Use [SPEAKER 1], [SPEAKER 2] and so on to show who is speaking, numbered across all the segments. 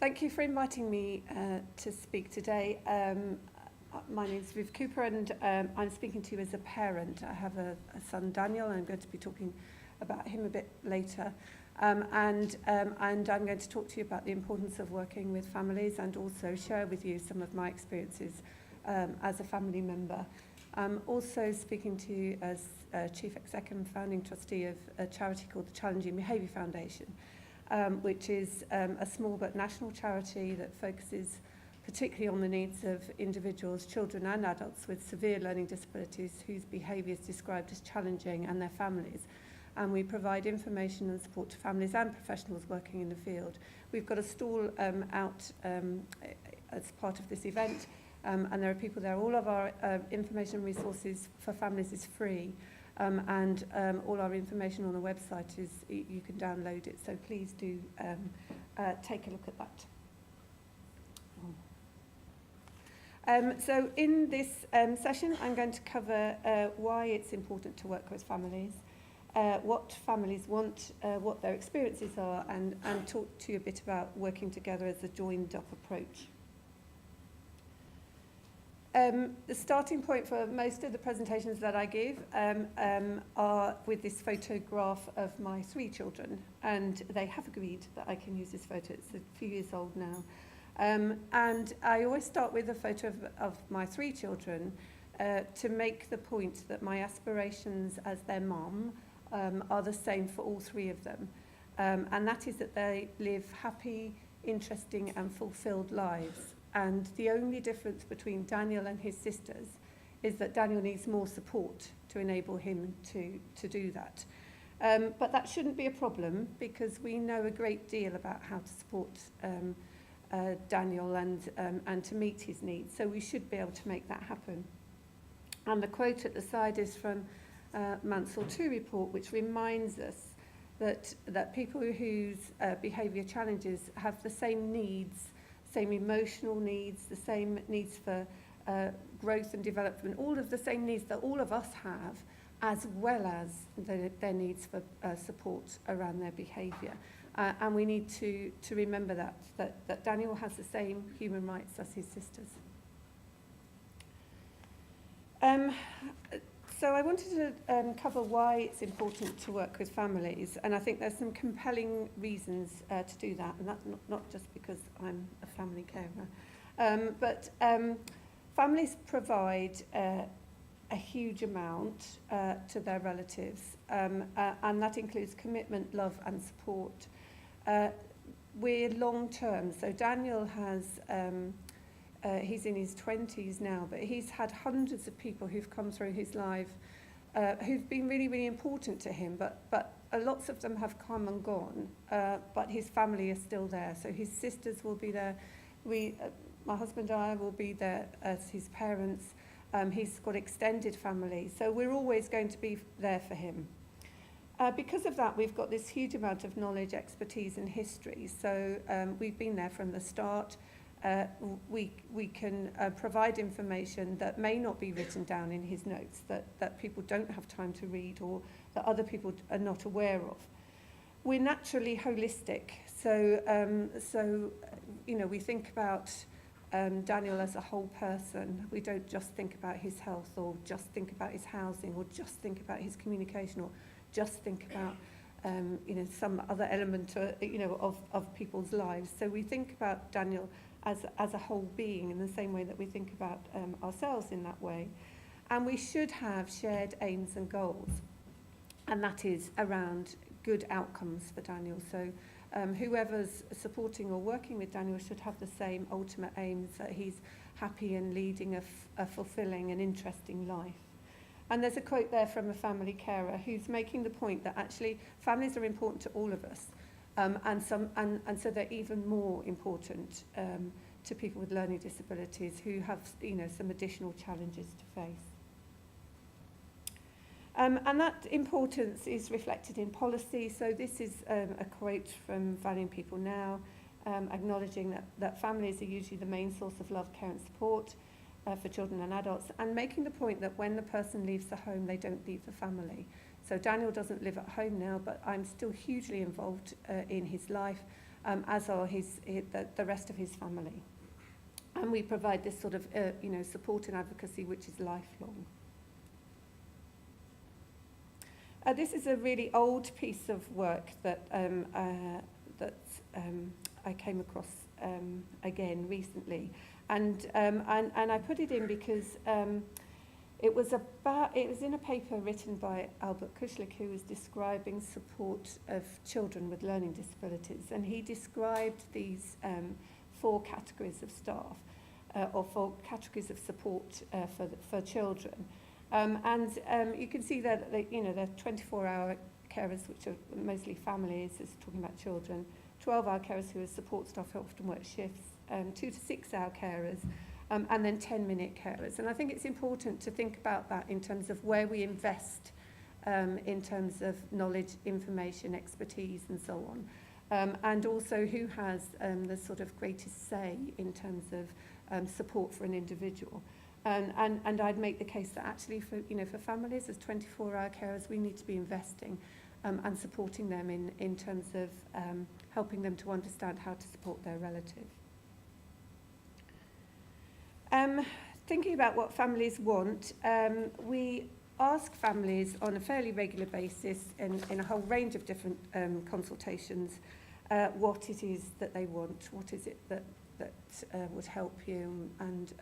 [SPEAKER 1] Thank you for inviting me to speak today. My name is Viv Cooper, and I'm speaking to you as a parent. I have a son, Daniel, and I'm going to be talking about him a bit later. And I'm going to talk to you about the importance of working with families and also share with you some of my experiences as a family member. I'm also speaking to you as Chief Exec and Founding Trustee of a charity called the Challenging Behaviour Foundation, which is a small but national charity that focuses particularly on the needs of individuals, children and adults with severe learning disabilities whose behaviour is described as challenging, and their families. And we provide information and support to families and professionals working in the field. We've got a stall out as part of this event, and there are people there. All of our information and resources for families is free, and all our information on the website is, you can download it, so please do take a look at that. So in this session, I'm going to cover why it's important to work with families, what families want, what their experiences are, and talk to you a bit about working together as a joined-up approach. The starting point for most of the presentations that I give are with this photograph of my 3 children, and they have agreed that I can use this photo. It's a few years old now. And I always start with a photo of my 3 children to make the point that my aspirations as their mum are the same for all 3 of them. And that is that they live happy, interesting and fulfilled lives. And the only difference between Daniel and his sisters is that Daniel needs more support to enable him to do that. But that shouldn't be a problem, because we know a great deal about how to support Daniel and to meet his needs, so we should be able to make that happen. And the quote at the side is from Mansell 2 report, which reminds us that people whose behaviour challenges have the same needs, same emotional needs, the same needs for growth and development, all of the same needs that all of us have, as well as their needs for support around their behaviour. And we need to remember that Daniel has the same human rights as his sisters. So I wanted to cover why it's important to work with families, and I think there's some compelling reasons to do that, and that's not just because I'm a family carer. But families provide a huge amount to their relatives, and that includes commitment, love and support. We're long term, so Daniel has, he's in his 20s now, but he's had hundreds of people who've come through his life who've been really, really important to him, but lots of them have come and gone, but his family is still there. So his sisters will be there, my husband and I will be there as his parents. He's got extended family, so we're always going to be there for him. Because of that, we've got this huge amount of knowledge, expertise and history. So we've been there from the start. We can provide information that may not be written down in his notes, that people don't have time to read or that other people are not aware of. We're naturally holistic. So you know, we think about Daniel as a whole person. We don't just think about his health or just think about his housing or just think about his communication or just think about you know, some other element you know, of people's lives. So we think about Daniel as a whole being in the same way that we think about ourselves in that way. And we should have shared aims and goals, and that is around good outcomes for Daniel. So whoever's supporting or working with Daniel should have the same ultimate aims, that he's happy and leading a fulfilling and interesting life. And there's a quote there from a family carer who's making the point that actually families are important to all of us, and so they're even more important to people with learning disabilities who have, you know, some additional challenges to face. And that importance is reflected in policy. So this is a quote from Valuing People Now, acknowledging that families are usually the main source of love, care and support for children and adults, and making the point that when the person leaves the home, they don't leave the family. So Daniel doesn't live at home now, but I'm still hugely involved in his life, as are the rest of his family. And we provide this sort of support and advocacy which is lifelong. This is a really old piece of work that I came across again recently, and I put it in because it was in a paper written by Albert Kuschlik, who was describing support of children with learning disabilities, and he described these 4 categories of staff, or 4 categories of support for children. You can see that they're 24-hour carers, which are mostly families, is talking about children, 12-hour carers who are support staff who often work shifts, 2 to 6-hour carers, and then 10-minute carers. And I think it's important to think about that in terms of where we invest in terms of knowledge, information, expertise, and so on. And also who has the sort of greatest say in terms of support for an individual. And I'd make the case that actually for families as 24-hour carers, we need to be investing and supporting them in terms of helping them to understand how to support their relative. Thinking about what families want, we ask families on a fairly regular basis in a whole range of different consultations what it is that they want, what is it that would help you, and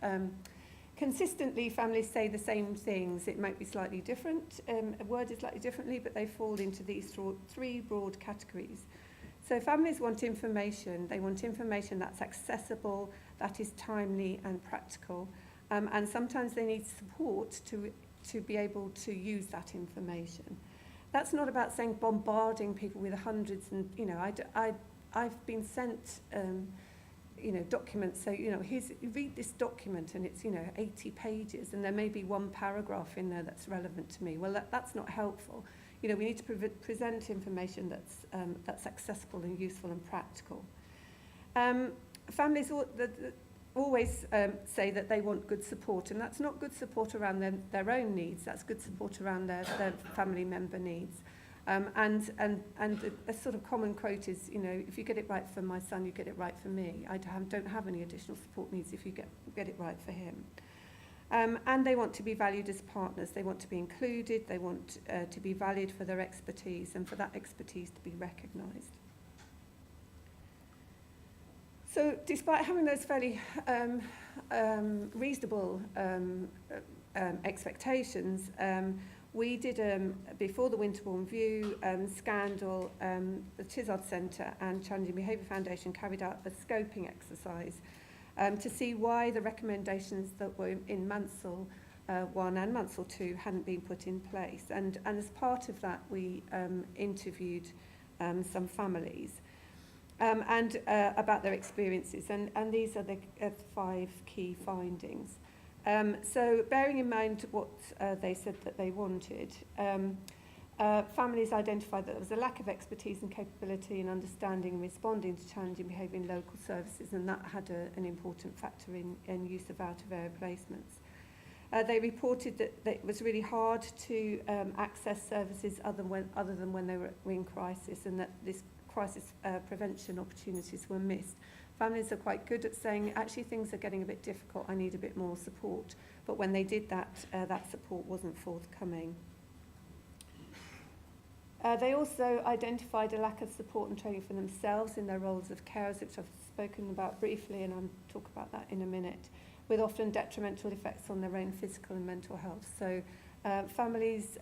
[SPEAKER 1] consistently families say the same things. It might be slightly different, worded slightly differently, but they fall into these 3 broad categories. So families want information. They want information that's accessible, that is timely and practical, and sometimes they need support to be able to use that information. That's not about saying bombarding people with hundreds, and I've been sent documents, so read this document and it's 80 pages and there may be 1 paragraph in there that's relevant to me. Well, that's not helpful. We need to present information that's accessible and useful and practical. Families always say that they want good support, and that's not good support around their own needs, that's good support around their family member needs. And a sort of common quote is, if you get it right for my son, you get it right for me. I don't have any additional support needs if you get it right for him. And they want to be valued as partners. They want to be included. They want to be valued for their expertise and for that expertise to be recognised. So despite having those fairly reasonable expectations, we did, before the Winterbourne View scandal, the Tizard Centre and Challenging Behaviour Foundation carried out a scoping exercise to see why the recommendations that were in Mansell 1 and Mansell 2 hadn't been put in place. And as part of that, we interviewed some families and about their experiences. And these are the 5 key findings. So bearing in mind what they said that they wanted, families identified that there was a lack of expertise and capability in understanding and responding to challenging behaviour in local services, and that had an important factor in use of out-of-area placements. They reported that it was really hard to access services other than when they were in crisis, and that this crisis prevention opportunities were missed. Families are quite good at saying, actually things are getting a bit difficult, I need a bit more support. But when they did that, that support wasn't forthcoming. They also identified a lack of support and training for themselves in their roles of carers, which I've spoken about briefly, and I'll talk about that in a minute, with often detrimental effects on their own physical and mental health. So families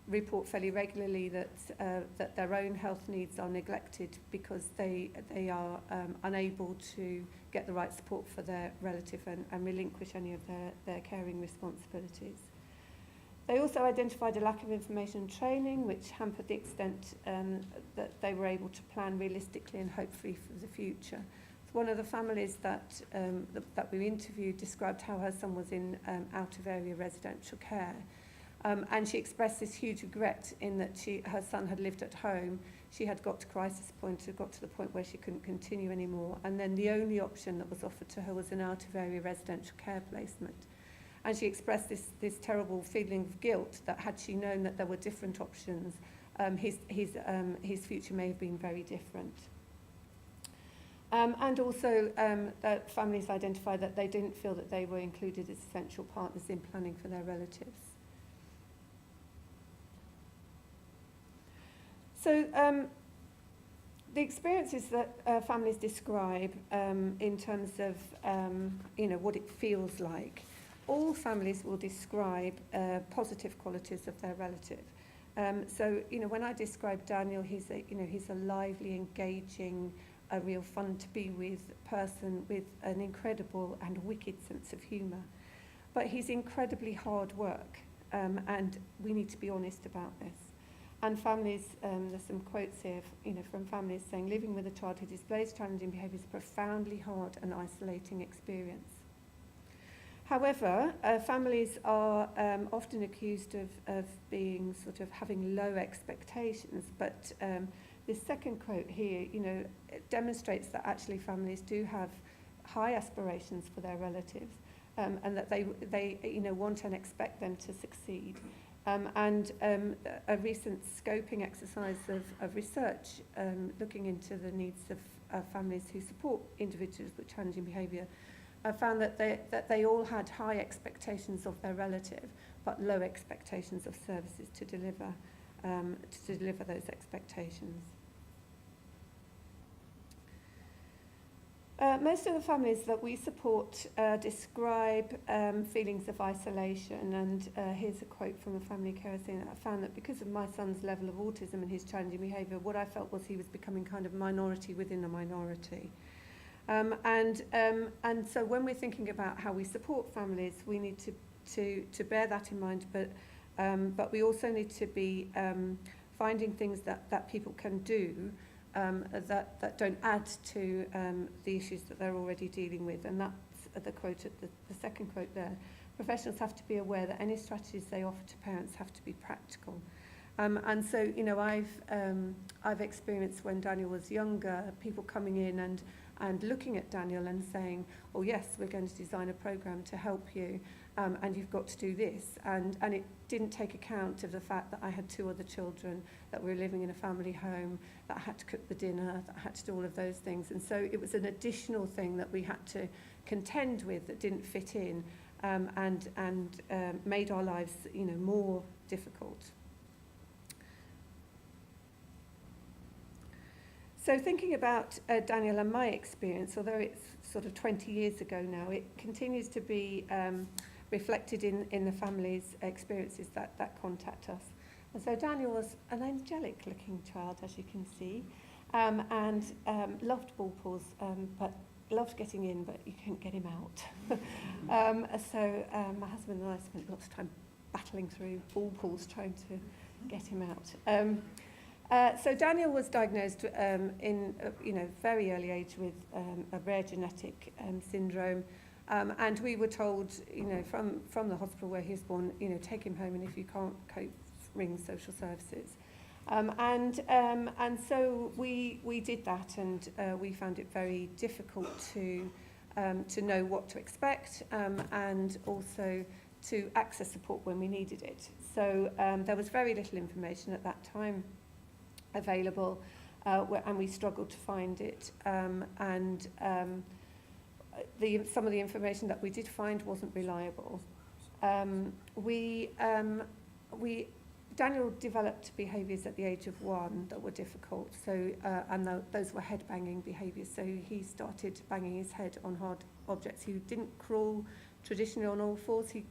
[SPEAKER 1] report fairly regularly that their own health needs are neglected because they are unable to get the right support for their relative and relinquish any of their caring responsibilities. They also identified a lack of information and training, which hampered the extent that they were able to plan realistically and hopefully for the future. So one of the families that we interviewed described how her son was in out-of-area residential care. And she expressed this huge regret in that her son had lived at home. She had got to crisis point, had got to the point where she couldn't continue anymore. And then the only option that was offered to her was an out-of-area residential care placement. And she expressed this terrible feeling of guilt that had she known that there were different options, his future may have been very different. And also that families identified that they didn't feel that they were included as essential partners in planning for their relatives. So the experiences that families describe in terms of what it feels like, all families will describe positive qualities of their relative. So when I describe Daniel, he's a lively, engaging, a real fun to be with person with an incredible and wicked sense of humour. But he's incredibly hard work, and we need to be honest about this. And families, there's some quotes here, from families saying, living with a child who displays challenging behaviour is a profoundly hard and isolating experience. However, families are often accused of being sort of having low expectations, but this second quote here, it demonstrates that actually families do have high aspirations for their relatives, and that they want and expect them to succeed. And a recent scoping exercise of research looking into the needs of families who support individuals with challenging behaviour found that they all had high expectations of their relative, but low expectations of services to deliver those expectations. Most of the families that we support describe feelings of isolation, and here's a quote from a family carer saying that I found that because of my son's level of autism and his challenging behaviour, what I felt was he was becoming kind of minority within a minority. And so when we're thinking about how we support families, we need to bear that in mind, but we also need to be finding things that people can do that don't add to the issues that they're already dealing with. And that's the quote at the second quote there. Professionals have to be aware that any strategies they offer to parents have to be practical. And so, I've experienced when Daniel was younger, people coming in and looking at Daniel and saying, oh yes, we're going to design a program to help you, and you've got to do this. And it didn't take account of the fact that I had 2 other children, that we were living in a family home, that I had to cook the dinner, that I had to do all of those things. And so it was an additional thing that we had to contend with that didn't fit in, and made our lives, more difficult. So thinking about Daniel and my experience, although it's sort of 20 years ago now, it continues to be reflected in the family's experiences that contact us. And so Daniel was an angelic looking child, as you can see, and loved ball pools, but loved getting in, but you couldn't get him out. So my husband and I spent lots of time battling through ball pools trying to get him out. So Daniel was diagnosed in very early age with a rare genetic syndrome, and we were told, from the hospital where he was born, take him home, and if you can't cope, ring social services. And so we did that, and we found it very difficult to know what to expect, and also to access support when we needed it. So there was very little information at that time available, and we struggled to find it, and some of the information that we did find wasn't reliable. Daniel developed behaviours at the age of 1 that were difficult, so and those were head banging behaviours. So he started banging his head on hard objects. He didn't crawl traditionally on all fours. He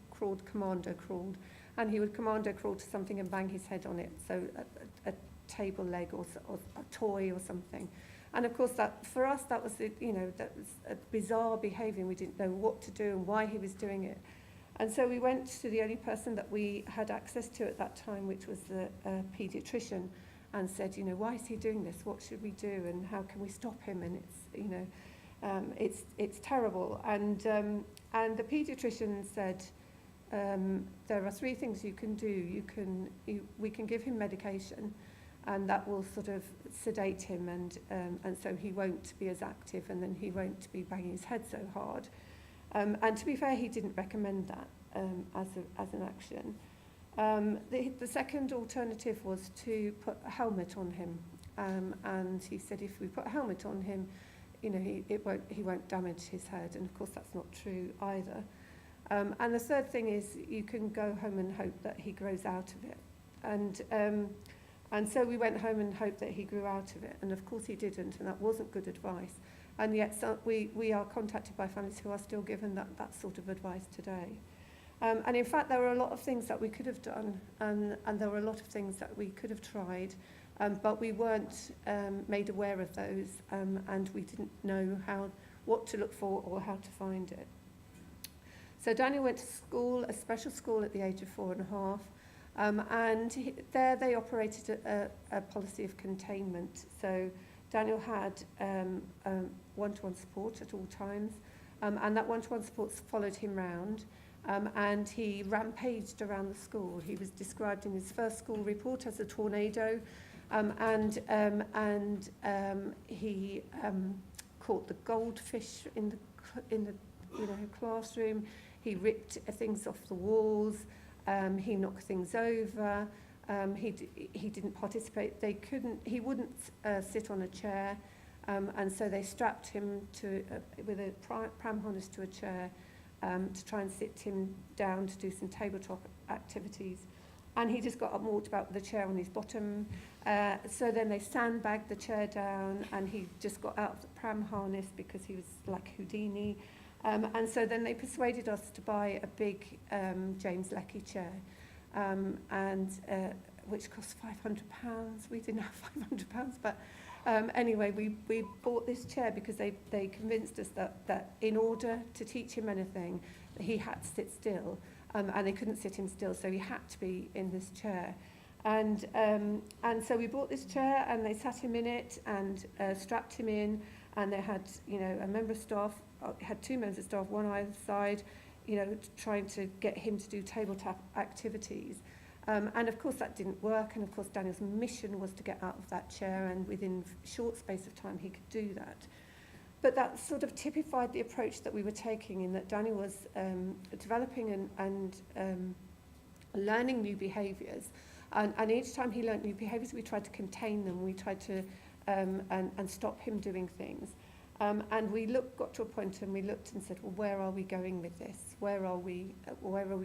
[SPEAKER 1] commando crawled, and he would commando crawl to something and bang his head on it. So a table leg or a toy or something. And of course that for us that was that was a bizarre behaviour, and we didn't know what to do and why he was doing it. And so we went to the only person that we had access to at that time, which was the paediatrician, and said, why is he doing this? What should we do, and how can we stop him? And it's terrible. And the paediatrician said, there are 3 things you can do. We can give him medication, and that will sort of sedate him, and so he won't be as active, and then he won't be banging his head so hard. And to be fair, he didn't recommend that as an action. The second alternative was to put a helmet on him, and he said if we put a helmet on him, he won't damage his head, and of course that's not true either. And the third thing is you can go home and hope that he grows out of it. And so we went home and hoped that he grew out of it, and of course he didn't, and that wasn't good advice. And yet we are contacted by families who are still given that sort of advice today. And in fact, there were a lot of things that we could have done, and there were a lot of things that we could have tried, but we weren't made aware of those, and we didn't know what to look for or how to find it. So Daniel went to school, a special school, at the age of 4.5, and there they operated a policy of containment. So Daniel had one-to-one support at all times, and that one-to-one support followed him round, and he rampaged around the school. He was described in his first school report as a tornado, and he caught the goldfish in the classroom. He ripped things off the walls. He knocked things over. He didn't participate. He wouldn't sit on a chair, and so they strapped him with a pram harness to a chair to try and sit him down to do some tabletop activities. And he just got up and walked about with the chair on his bottom. So then they sandbagged the chair down, and he just got out of the pram harness because he was like Houdini. And so then they persuaded us to buy a big James Leckie chair, which cost £500. We didn't have £500, but anyway, we bought this chair because they convinced us that in order to teach him anything, he had to sit still, and they couldn't sit him still, so he had to be in this chair. And so we bought this chair, and they sat him in it and strapped him in, and they had, a member of staff, had two members of staff, one either side, trying to get him to do tabletop activities. And of course that didn't work, and of course Daniel's mission was to get out of that chair, and within a short space of time he could do that. But that sort of typified the approach that we were taking, in that Daniel was developing and learning new behaviours. And each time he learnt new behaviours, we tried to contain them. We tried to and stop him doing things. And we got to a point, and we looked and said, well, where are we going with this? Where are we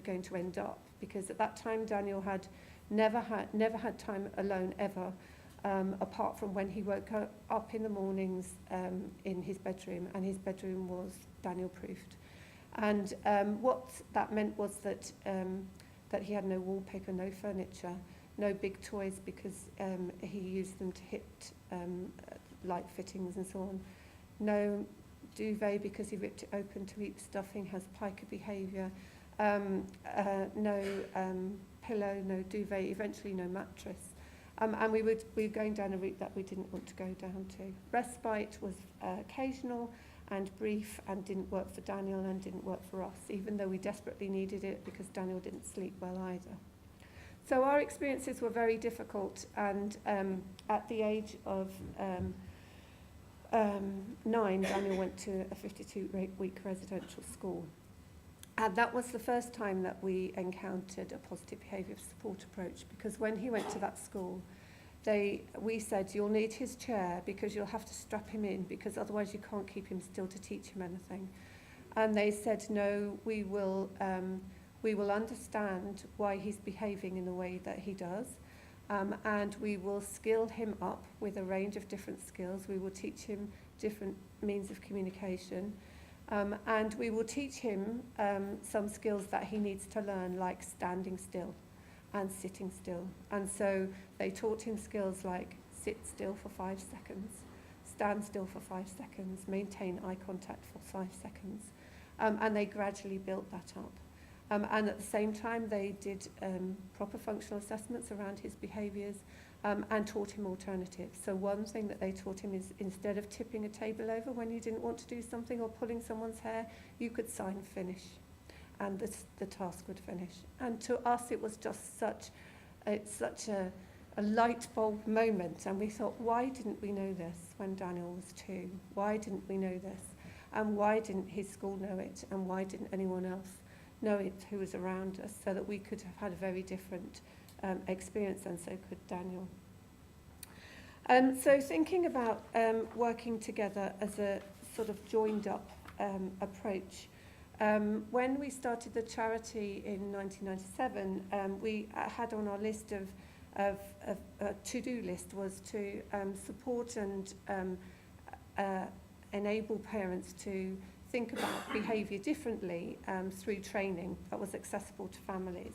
[SPEAKER 1] going to end up? Because at that time, Daniel had never had time alone ever, apart from when he woke up in the mornings in his bedroom, and his bedroom was Daniel-proofed. And what that meant was that he had no wallpaper, no furniture, no big toys, because he used them to hit light fittings and so on. No duvet, because he ripped it open to eat stuffing, has piker behaviour. No pillow, no duvet, eventually no mattress. And we were going down a route that we didn't want to go down to. Respite was occasional and brief, and didn't work for Daniel and didn't work for us, even though we desperately needed it because Daniel didn't sleep well either. So our experiences were very difficult, and at the age of 9, Daniel went to a 52-week residential school. And that was the first time that we encountered a positive behaviour support approach, because when he went to that school, we said, you'll need his chair because you'll have to strap him in, because otherwise you can't keep him still to teach him anything. And they said, no, we will understand why he's behaving in the way that he does. And we will skill him up with a range of different skills. We will teach him different means of communication. And we will teach him some skills that he needs to learn, like standing still and sitting still. And so they taught him skills like sit still for 5 seconds, stand still for 5 seconds, maintain eye contact for 5 seconds. And they gradually built that up. And at the same time, they did proper functional assessments around his behaviours and taught him alternatives. So one thing that they taught him is, instead of tipping a table over when you didn't want to do something or pulling someone's hair, you could sign finish, and the task would finish. And to us, it was just such a light bulb moment. And we thought, why didn't we know this when Daniel was 2? Why didn't we know this? And why didn't his school know it? And why didn't anyone else know it who was around us, so that we could have had a very different experience, and so could Daniel. So thinking about working together as a sort of joined up approach. When we started the charity in 1997, we had on our list of to-do list was to support and enable parents to think about behaviour differently through training that was accessible to families.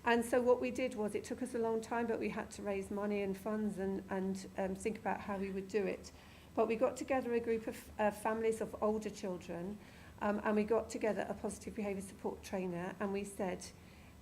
[SPEAKER 1] And so what we did was, it took us a long time, but we had to raise money and funds and think about how we would do it. But we got together a group of families of older children, and we got together a positive behaviour support trainer, and we said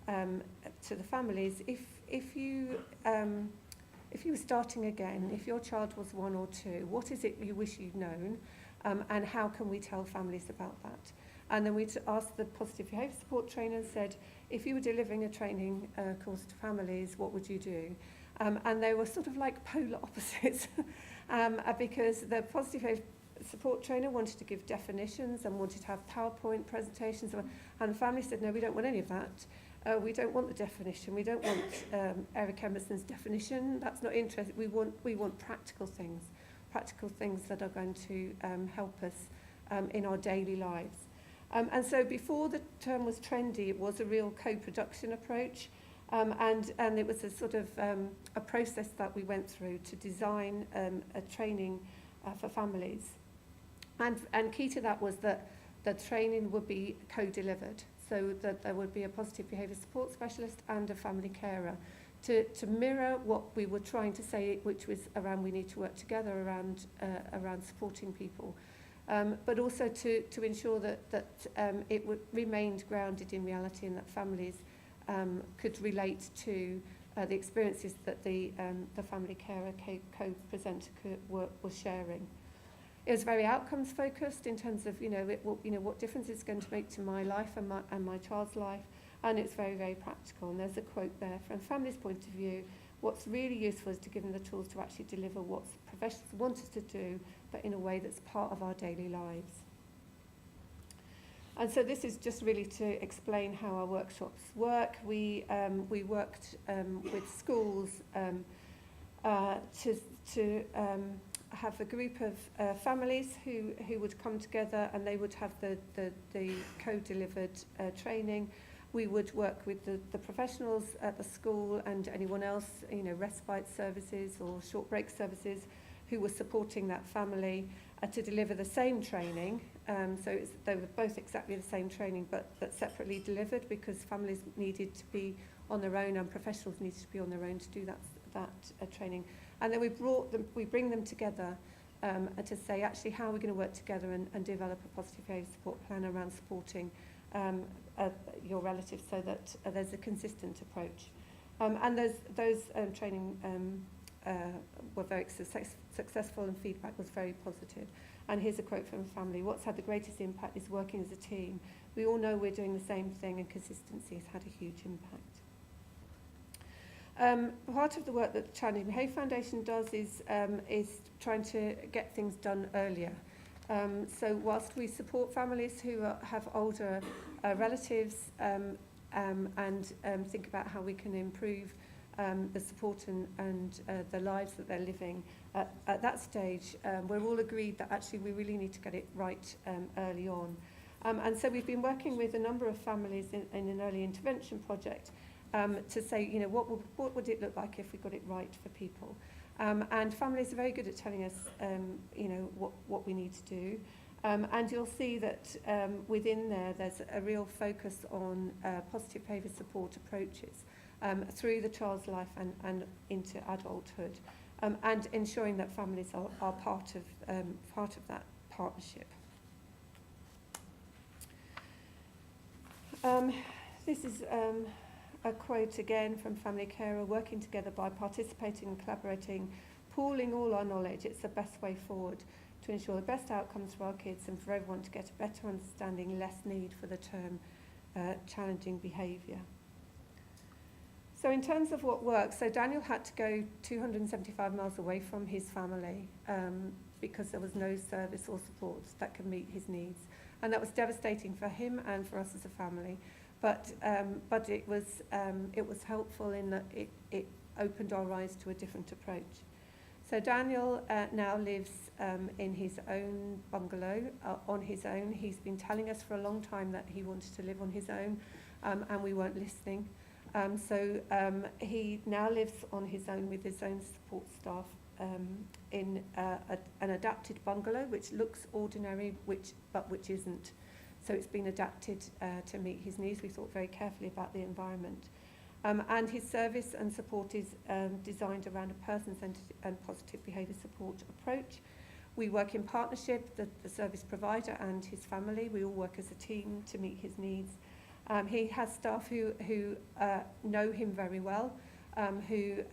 [SPEAKER 1] to the families, if you were starting again, if your child was 1 or 2, what is it you wish you'd known, and how can we tell families about that? And then we asked the positive behaviour support trainer and said, if you were delivering a training course to families, what would you do? And they were sort of like polar opposites, because the positive behaviour support trainer wanted to give definitions and wanted to have PowerPoint presentations, and the family said, no, we don't want any of that. We don't want the definition. We don't want Eric Emerson's definition. That's not interesting. We want practical things that are going to help us in our daily lives. And so before the term was trendy, it was a real co-production approach, and it was a sort of a process that we went through to design a training for families. And key to that was that the training would be co-delivered, so that there would be a positive behaviour support specialist and a family carer to mirror what we were trying to say, which was around we need to work together around supporting people. But also to ensure that it remained grounded in reality, and that families could relate to the experiences that the family carer co-presenter was sharing. It was very outcomes focused in terms of what difference it's going to make to my life and my child's life, and it's very, very practical. And there's a quote there from families' point of view. What's really useful is to give them the tools to actually deliver what professionals want us to do, but in a way that's part of our daily lives. And so this is just really to explain how our workshops work. We worked with schools to have a group of families who would come together, and they would have the co-delivered training. We would work with the professionals at the school and anyone else, respite services or short break services, who were supporting that family to deliver the same training. They were both exactly the same training, but separately delivered, because families needed to be on their own and professionals needed to be on their own to do that training. And then we bring them together to say, actually, how are we going to work together and develop a positive behaviour support plan around supporting your relatives, so that there's a consistent approach. And those training were very successful, and feedback was very positive. And here's a quote from a family: what's had the greatest impact is working as a team. We all know we're doing the same thing, and consistency has had a huge impact. Part of the work that the Challenging Behaviour Foundation does is trying to get things done earlier. So whilst we support families who have older relatives and think about how we can improve the support and the lives that they're living, at that stage, we're all agreed that actually we really need to get it right early on. And so we've been working with a number of families in an early intervention project to say, what would it look like if we got it right for people? And families are very good at telling us, what we need to do. And you'll see that within there's a real focus on positive behaviour support approaches through the child's life and into adulthood, and ensuring that families are part of that partnership. This is a quote again from Family Carer: working together by participating and collaborating, pooling all our knowledge, it's the best way forward to ensure the best outcomes for our kids and for everyone to get a better understanding, less need for the term challenging behaviour. So in terms of what works, so Daniel had to go 275 miles away from his family because there was no service or support that could meet his needs. And that was devastating for him and for us as a family. But it was helpful in that it opened our eyes to a different approach. So Daniel now lives in his own bungalow on his own. He's been telling us for a long time that he wanted to live on his own, and we weren't listening. So he now lives on his own with his own support staff in an adapted bungalow, which looks ordinary, but which isn't. So it's been adapted to meet his needs. We thought very carefully about the environment. And his service and support is designed around a person-centred and positive behaviour support approach. We work in partnership, the service provider and his family. We all work as a team to meet his needs. He has staff who know him very well, who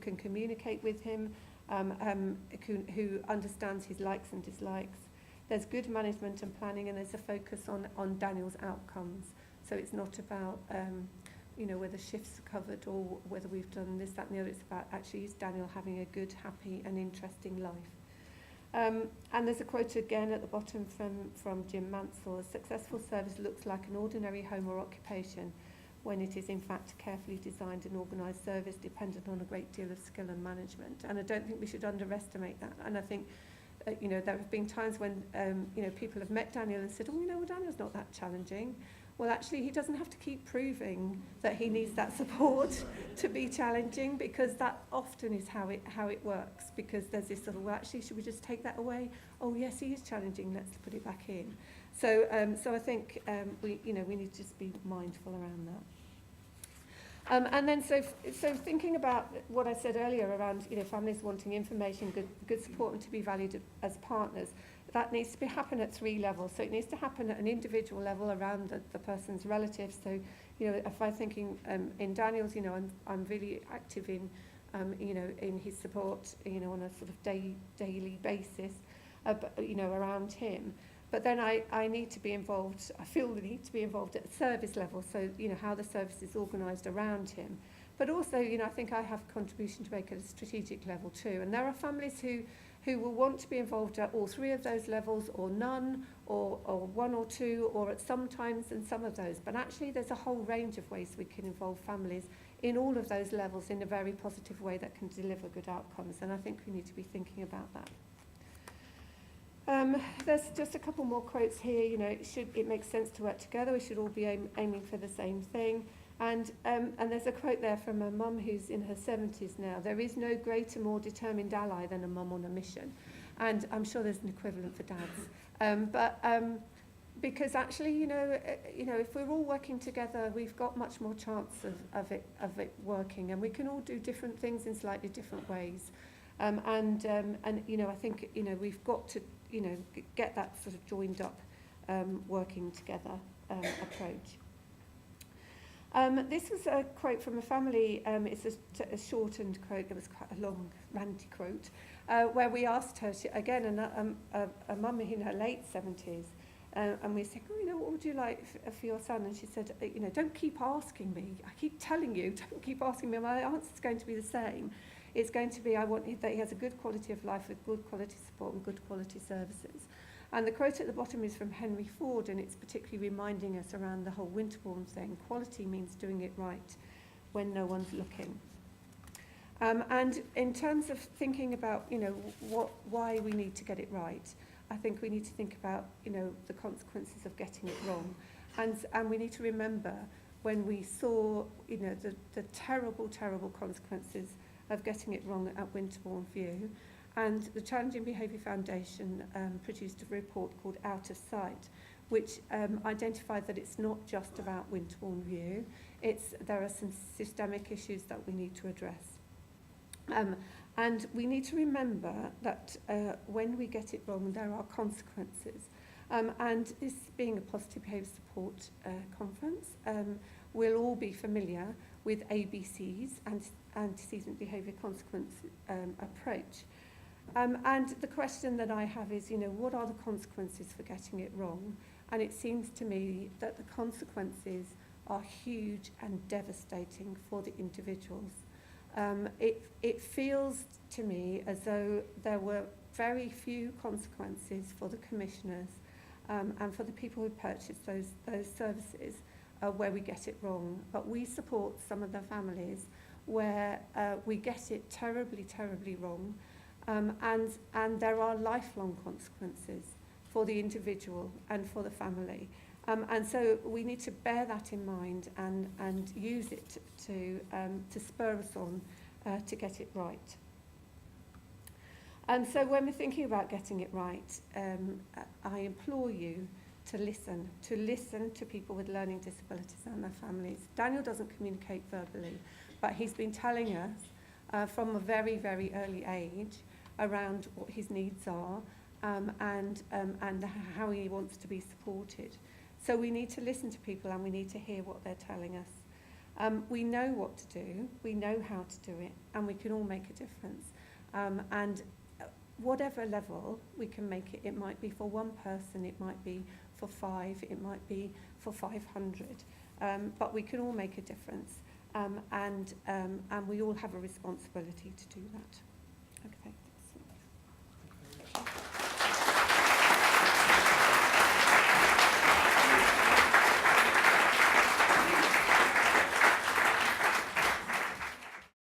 [SPEAKER 1] can communicate with him, who understands his likes and dislikes. There's good management and planning, and there's a focus on Daniel's outcomes. So it's not about whether shifts are covered or whether we've done this, that and the other. It's about actually is Daniel having a good, happy and interesting life. And there's a quote again at the bottom from Jim Mansell: "A successful service looks like an ordinary home or occupation when it is in fact a carefully designed and organised service dependent on a great deal of skill and management." And I don't think we should underestimate that. And I think there have been times when people have met Daniel and said, well, Daniel's not that challenging. Well, actually, he doesn't have to keep proving that he needs that support to be challenging, because that often is how it works. Because there's this sort of, well, actually, should we just take that away? Oh, yes, he is challenging. Let's put it back in. So I think we need to just be mindful around that. And then so thinking about what I said earlier around families wanting information, good support, and to be valued as partners. That needs to happen at 3 levels. So it needs to happen at an individual level around the person's relatives. So, if I'm thinking in Daniel's, I'm really active in, in his support, on a sort of daily basis, around him. But then I need to be involved. I feel the need to be involved at the service level. So, how the service is organised around him. But also, I think I have a contribution to make at a strategic level too. And there are families who will want to be involved at all 3 of those levels, or none, or 1 or 2, or at some times and some of those. But actually there's a whole range of ways we can involve families in all of those levels in a very positive way that can deliver good outcomes. And I think we need to be thinking about that. There's just a couple more quotes here. It makes sense to work together. We should all be aiming for the same thing. And there's a quote there from a mum who's in her 70s now: "There is no greater, more determined ally than a mum on a mission." And I'm sure there's an equivalent for dads. Because actually, if we're all working together, we've got much more chance of it working, and we can all do different things in slightly different ways. I think we've got to get that sort of joined up, working together approach. This was a quote from a family. It's a shortened quote. It was quite a long, ranty quote, where we asked her, a mum in her late 70s, and we said, what would you like for your son? And she said, don't keep asking me. I keep telling you, don't keep asking me. My answer's going to be the same. It's going to be, I want that he has a good quality of life with good quality support and good quality services. And the quote at the bottom is from Henry Ford, and it's particularly reminding us around the whole Winterbourne thing. Quality means doing it right when no one's looking. And in terms of thinking about, why we need to get it right, I think we need to think about, the consequences of getting it wrong. And we need to remember when we saw, the terrible, terrible consequences of getting it wrong at Winterbourne View. And the Challenging Behaviour Foundation produced a report called Out of Sight, which identified that it's not just about Winterbourne View. There are some systemic issues that we need to address. And we need to remember that when we get it wrong, there are consequences. And this being a positive behaviour support conference, we'll all be familiar with ABCs, and antecedent behaviour consequence approach. And the question that I have is, what are the consequences for getting it wrong? And it seems to me that the consequences are huge and devastating for the individuals. It feels to me as though there were very few consequences for the commissioners and for the people who purchase those services where we get it wrong. But we support some of the families where we get it terribly, terribly wrong, and there are lifelong consequences for the individual and for the family. And so we need to bear that in mind and use it to spur us on to get it right. And so when we're thinking about getting it right, I implore you to listen to people with learning disabilities and their families. Daniel doesn't communicate verbally, but he's been telling us from a very, very early age around what his needs are and how he wants to be supported. So we need to listen to people and we need to hear what they're telling us. We know what to do, we know how to do it, and we can all make a difference. And whatever level we can make it, it might be for one person, it might be for 5, it might be for 500, but we can all make a difference, and we all have a responsibility to do that. Okay.